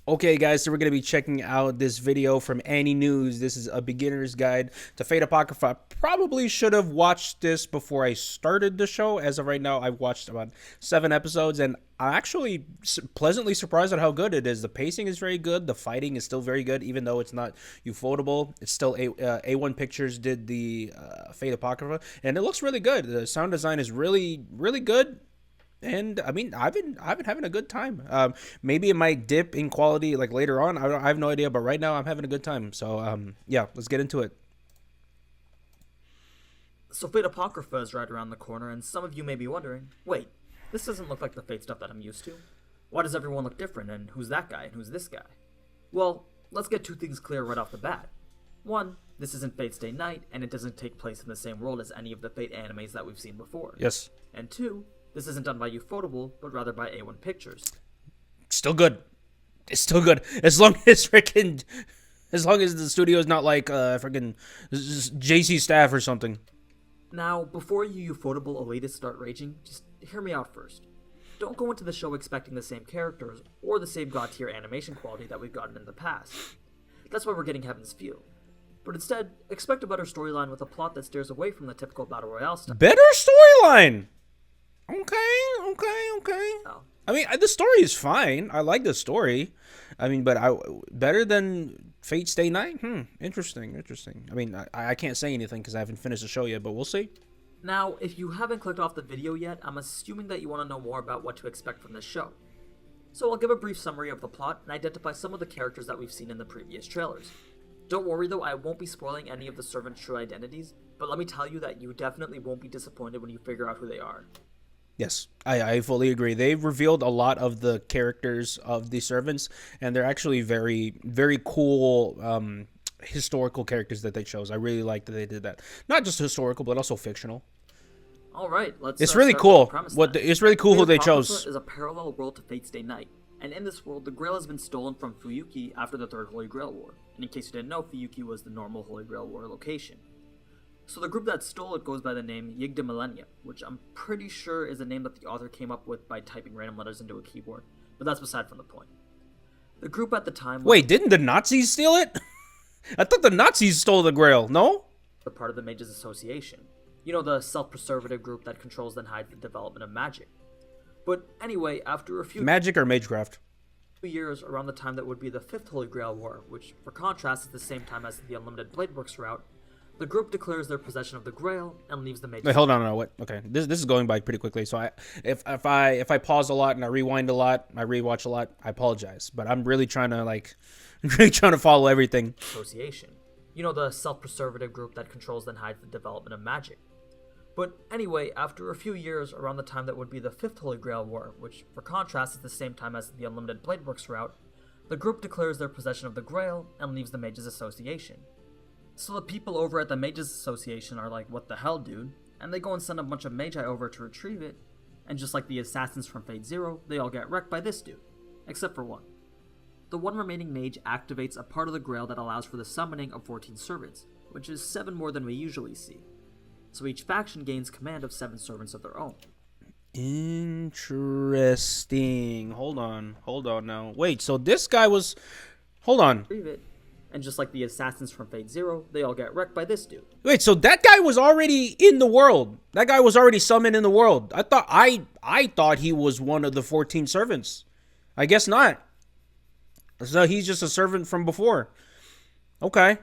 Okay, guys, so we're going to be checking out this video from Any News. This is a beginner's guide to Fate Apocrypha. I probably should have watched this before I started the show. As of right now, I've watched about 7 episodes, and I'm actually pleasantly surprised at how good it is. The pacing is very good. The fighting is still very good, even though it's not ufotable. It's still A1 Pictures did the Fate Apocrypha, and it looks really good. The sound design is really, really good. And I mean, I've been having a good time. Maybe it might dip in quality like later on. I have no idea, but right now I'm having a good time. So yeah, let's get into it. So Fate Apocrypha is right around the corner, and some of you may be wondering, wait, this doesn't look like the Fate stuff that I'm used to. Why does everyone look different, and who's that guy, and who's this guy? Well, let's get two things clear right off the bat. One, this isn't Fate Stay Night, and it doesn't take place in the same world as any of the Fate animes that we've seen before. Yes, And two, this isn't done by Ufotable, but rather by A1 Pictures. still good. It's still good as long as as long as the studio is not like freaking JC Staff or something. Now, before you Ufotable elitists start raging, just hear me out first. Don't go into the show expecting the same characters or the same god tier animation quality that we've gotten in the past. That's why we're getting Heaven's Feel. But instead, expect a better storyline with a plot that steers away from the typical Battle Royale style. Better storyline. Okay. Oh, I mean, the story is fine. I like the story. I mean, but I better than Fate Stay Night. Interesting. I mean, I can't say anything because I haven't finished the show yet, but we'll see. now, if you haven't clicked off the video yet, I'm assuming that you want to know more about what to expect from this show. So I'll give a brief summary of the plot and identify some of the characters that we've seen in the previous trailers. Don't worry though, I won't be spoiling any of the servants' true identities, but let me tell you that you definitely won't be disappointed when you figure out who they are. Yes, I fully agree. They've revealed a lot of the characters of the servants, and they're actually very, very cool historical characters that they chose. I really like that they did that. Not just historical, but also fictional. Alright, let's It's really start with cool. the premise then. It's really cool who Fate they Apocrypha chose. is a parallel world to Fate Stay Night, and in this world, the Grail has been stolen from Fuyuki after the Third Holy Grail War. And in case you didn't know, Fuyuki was the normal Holy Grail War location. So the group that stole it goes by the name Yigda Millennia, which I'm pretty sure is a name that the author came up with by typing random letters into a keyboard, but that's beside from the point. The group at the time was Wait, didn't the Nazis steal it? I thought the Nazis stole the Grail. No? a part of the Mages Association. You know, the self-preservative group that controls and hides the development of magic. But anyway, after a few Magic or Magecraft? years, around the time that would be the Fifth Holy Grail War, which for contrast is the same time as the Unlimited Bladeworks route, the group declares their possession of the Grail and leaves the Mages. Wait, hold on. No, what? Okay, this is going by pretty quickly. So if I pause a lot and I rewind a lot, I rewatch a lot, I apologize. But I'm really trying to really trying to follow everything. Association. You know, the self-preservative group that controls and hides the development of magic. But anyway, after a few years, around the time that would be the Fifth Holy Grail War, which for contrast is the same time as the Unlimited Bladeworks route, the group declares their possession of the Grail and leaves the Mages Association. So the people over at the Mages Association are like, what the hell, dude? And they go and send a bunch of Magi over to retrieve it, and just like the assassins from Fate Zero, they all get wrecked by this dude. Except for one. The one remaining mage activates a part of the Grail that allows for the summoning of 14 servants, which is 7 more than we usually see. So each faction gains command of 7 servants of their own. Interesting. Hold on now. Wait, so this guy was. Hold on. Retrieve it, and just like the assassins from Fate Zero, they all get wrecked by this dude. Wait, so that guy was already in the world. That guy was already summoned in the world. I thought he was one of the 14 servants. I guess not. So he's just a servant from before. Okay.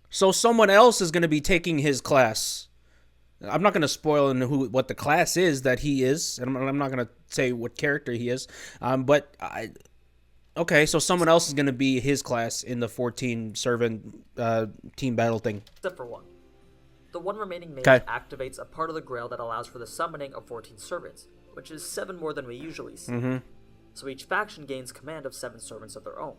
So someone else is going to be taking his class. I'm not going to spoil what the class is that he is, and I'm not going to say what character he is. Okay, so someone else is going to be his class in the 14 servant team battle thing. Except for one. The one remaining mage Okay. activates a part of the Grail that allows for the summoning of 14 servants, which is 7 more than we usually see. So each faction gains command of 7 servants of their own.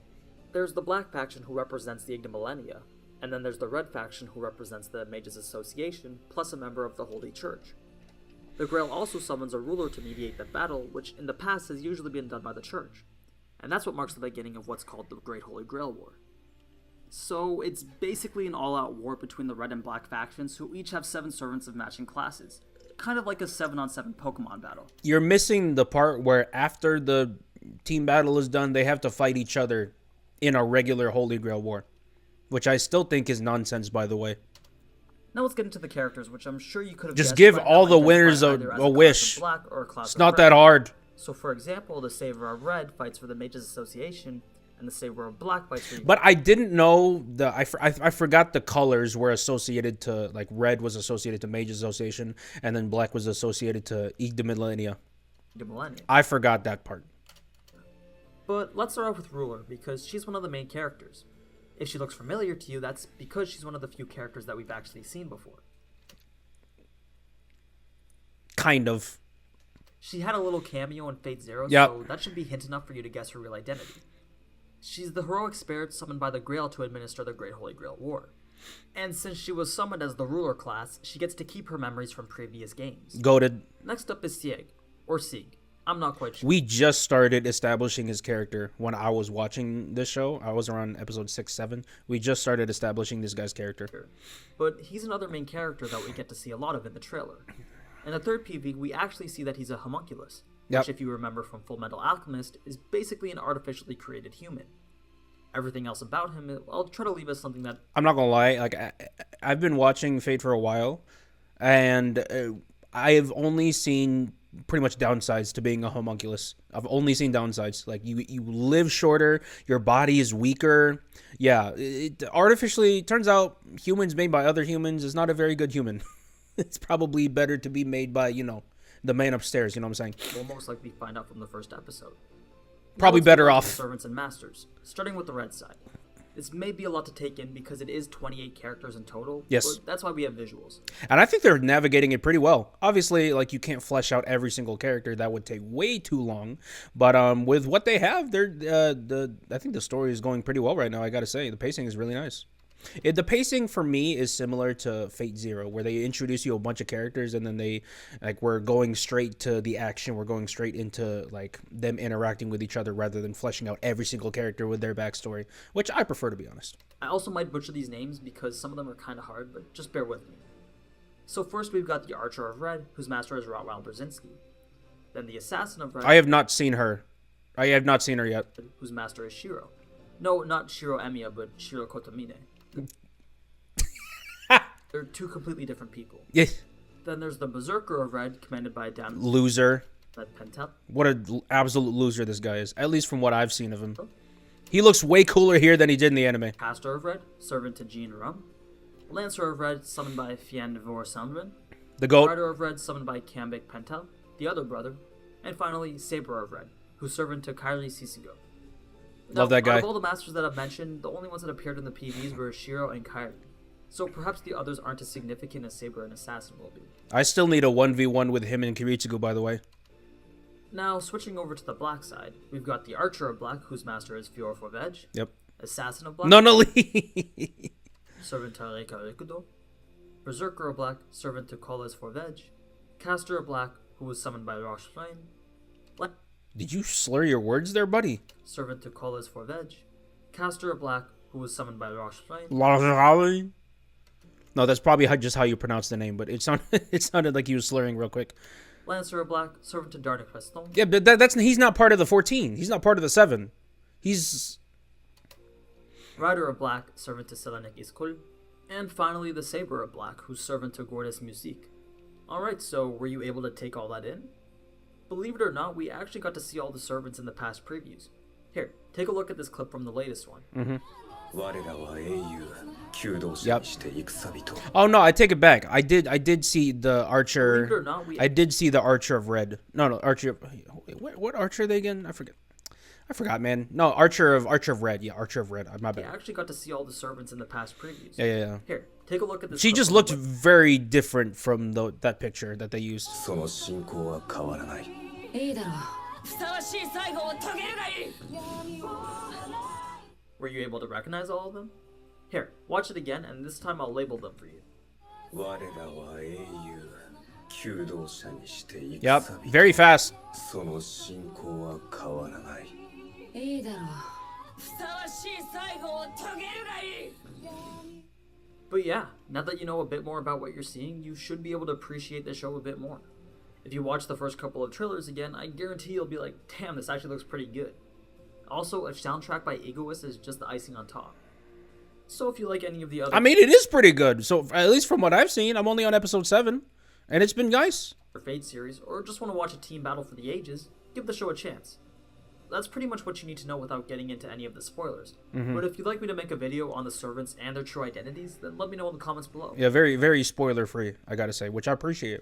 There's the Black faction who represents the Igna Millennia, and then there's the Red faction who represents the Mages Association, plus a member of the Holy Church. The Grail also summons a ruler to mediate the battle, which in the past has usually been done by the Church. And that's what marks the beginning of what's called the Great Holy Grail War. So it's basically an all-out war between the Red and Black factions who each have 7 servants of matching classes. Kind of like a 7-on-7 Pokemon battle. You're missing the part where after the team battle is done, they have to fight each other in a regular Holy Grail war, which I still think is nonsense, by the way. Now let's get into the characters, which I'm sure you could have Just guessed give by now all the identified winners either as a class wish. of black or a class It's of not red. that hard. So, for example, the Saber of Red fights for the Mages Association, and the Saber of Black fights for... But I didn't know I forgot the colors were associated to, like, red was associated to Mage Association, and then black was associated to Ig de Millennia. I forgot that part. But let's start off with Ruler, because she's one of the main characters. If she looks familiar to you, that's because she's one of the few characters that we've actually seen before. Kind of. She had a little cameo in Fate Zero, Yep. so that should be hint enough for you to guess her real identity. She's the heroic spirit summoned by the Grail to administer the Great Holy Grail War. And since she was summoned as the Ruler class, she gets to keep her memories from previous games. Goated. Next up is Sieg, or Sieg. I'm not quite sure. We just started establishing his character when I was watching this show. I was around episode 6, 7. We just started establishing this guy's character. But he's another main character that we get to see a lot of in the trailer. In the third PV, we actually see that he's a homunculus, which, if you remember from Full Metal Alchemist, is basically an artificially created human. Everything else about him, I'll try to leave as something that... I'm not gonna lie, like, I've been watching Fate for a while, and I have only seen pretty much downsides to being a homunculus. I've only seen downsides. Like, you live shorter, your body is weaker. Yeah, it artificially, turns out humans made by other humans is not a very good human. It's probably better to be made by, you know, the man upstairs, you know what I'm saying? We'll most likely find out from the first episode. Probably better off. Servants and masters, starting with the red side. This may be a lot to take in because it is 28 characters in total. Yes. But that's why we have visuals. And I think they're navigating it pretty well. Obviously, like, you can't flesh out every single character. That would take way too long. But with what they have, I think the story is going pretty well right now, I gotta say. The pacing is really nice. The pacing for me is similar to Fate Zero, where they introduce you a bunch of characters and then we're going straight to the action. We're going straight into, like, them interacting with each other rather than fleshing out every single character with their backstory, which I prefer, to be honest. I also might butcher these names because some of them are kind of hard, but just bear with me. So first we've got the Archer of Red, whose master is Rotwell Brzezinski. Then the Assassin of Red. I have not seen her. I have not seen her yet. Whose master is Shiro. No, not Shiro Emiya, but Shiro Kotomine. They're two completely different people. Yes. Then there's the Berserker of Red, commanded by Dam. Loser. Pentel. What an absolute loser this guy is. At least from what I've seen of him. He looks way cooler here than he did in the anime. Caster of Red, servant to Jean Rum. Lancer of Red, summoned by Fien Vor Sandrin. The GOAT. Rider of Red, summoned by Kambik Pentel, the other brother. And finally, Saber of Red, who's servant to Kairi Sisigo. Love that guy. Out of all the masters that I've mentioned, the only ones that appeared in the PVs were Shiro and Kairi. So perhaps the others aren't as significant as Saber and Assassin will be. I still need a 1v1 with him and Kiritsugu, by the way. Now, switching over to the black side, we've got the Archer of Black, whose master is Fior Forvej. Yep. Assassin of Black. Nonali. Servant to Reika Rikudo. Berserker of Black, servant to Koles Forvej. Caster of Black, who was summoned by Rosh Flame. Did you slur your words there, buddy? Servant to Koles Forvej. Caster of Black, who was summoned by Rosh Flame. No, that's probably just how you pronounce the name, but it sounded like he was slurring real quick. Lancer of Black, servant to Darnik Reston. Yeah, but he's not part of the 14. He's not part of the 7. He's... Rider of Black, servant to Selenik Iskul. And finally, the Saber of Black, who's servant to Gordes Musique. Alright, so were you able to take all that in? Believe it or not, we actually got to see all the servants in the past previews. Here, take a look at this clip from the latest one. Mm-hmm. Yep. Oh no, I take it back. I did see the Archer. Believe it or not, I did see the Archer of Red. No, Archer. What Archer are they again? I forgot, man. No, Archer of Red. Yeah, Archer of Red. My bad. I actually got to see all the servants in the past previews. Yeah. Here, take a look at this. She just looked very different from that picture that they used. Were you able to recognize all of them? Here, watch it again, and this time I'll label them for you. Yep, very fast. But yeah, now that you know a bit more about what you're seeing, you should be able to appreciate the show a bit more. If you watch the first couple of trailers again, I guarantee you'll be like, damn, this actually looks pretty good. Also, a soundtrack by Egoist is just the icing on top. So if you like any of the other I mean, it is pretty good. So at least from what I've seen, I'm only on episode 7, and it's been nice. Fate series, or just want to watch a team battle for the ages, give the show a chance. That's pretty much what you need to know without getting into any of the spoilers. But if you'd like me to make a video on the servants and their true identities, then let me know in the comments below. Yeah, very, very spoiler free, I gotta say, which I appreciate.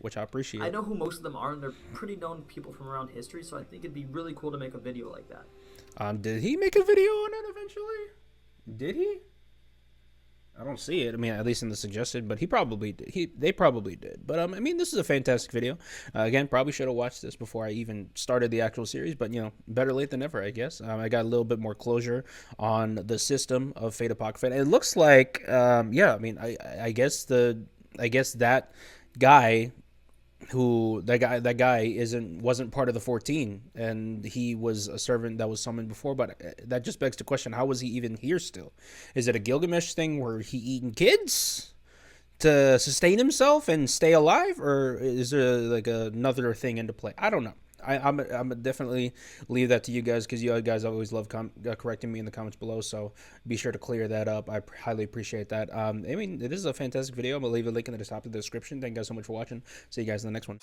I know who most of them are, and they're pretty known people from around history, so I think it'd be really cool to make a video like that. Did he make a video on it eventually? Did he? I don't see it. I mean, at least in the suggested, but he probably did. They probably did. But I mean, this is a fantastic video. Again, probably should have watched this before I even started the actual series. But you know, better late than never, I guess. I got a little bit more closure on the system of Fate Apocrypha. And it looks like, yeah. I mean, I guess that guy. That guy wasn't part of the 14, and he was a servant that was summoned before. But that just begs the question: how was he even here still? Is it a Gilgamesh thing where he eating kids to sustain himself and stay alive, or is there like another thing into play? I don't know. I'm definitely leave that to you guys, because you guys always love correcting me in the comments below, so be sure to clear that up. I highly appreciate that. I mean, this is a fantastic video. I'm gonna leave a link in the top of the description. Thank you guys so much for watching. See you guys in the next one.